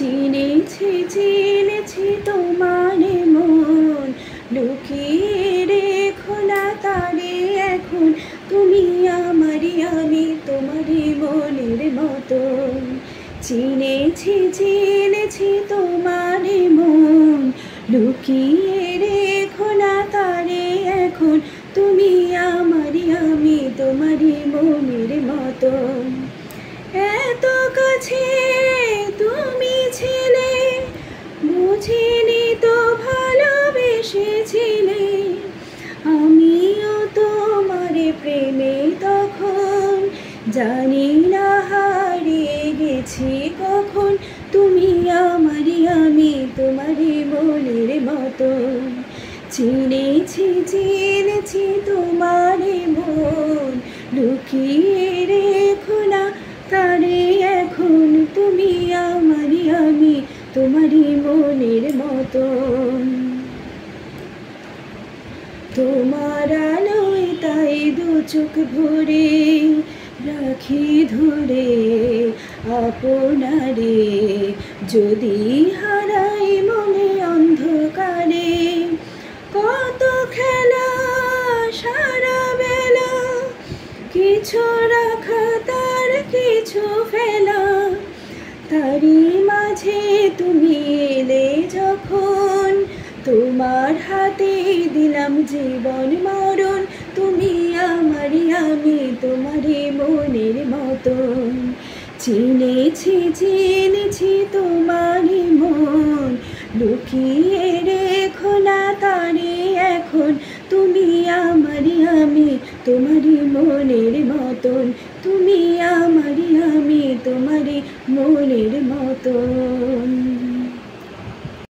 চিনেছি চিনেছি তোমার মন, লুকিয়ে রেখো না তারে এখন। তুমি আমারই, আমি তোমারই মনের মতন। চিনেছি চিনেছি তোমার মন, লুকিয়ে রেখো না তারে এখন। তুমি আমারই, আমি তোমারই মনের মতন। এত কাছে তুমি ছিলে, বুঝিনি তো ভালোবেসেছিলে। আমিও তোমারে প্রেমে তখন, জানি না হারিয়ে গেছি কখন। তুমি আমারই, আমি তোমারই মনের মতন। চিনেছি চিনেছি তোমার মন, লুকিয়ে রেখো না তারে এখন। তুমি আমারই, আমি তোমারই মনের মতন। তোমার আলোয় তাই দু চোখ ভরে রাখি ধরে আপনারে। যদি হারাই মনে অন্ধকারে, কত খেলা সারা বেলা, কিছু রাখা তার কিছু ফেলা। তারই মাঝে তুমি এলে যখন, তোমার হাতে দিলাম জীবন মরণ। তুমি আমারই, আমি তোমারই মনের মতন। চিনেছি চিনেছি তোমারই মন, লুকিয়ে রেখো না তারে এখন। তুমি আমারই, আমি তোমারই মনের মতন। তুমি আমারই, আমি তোমারই মনের মতন।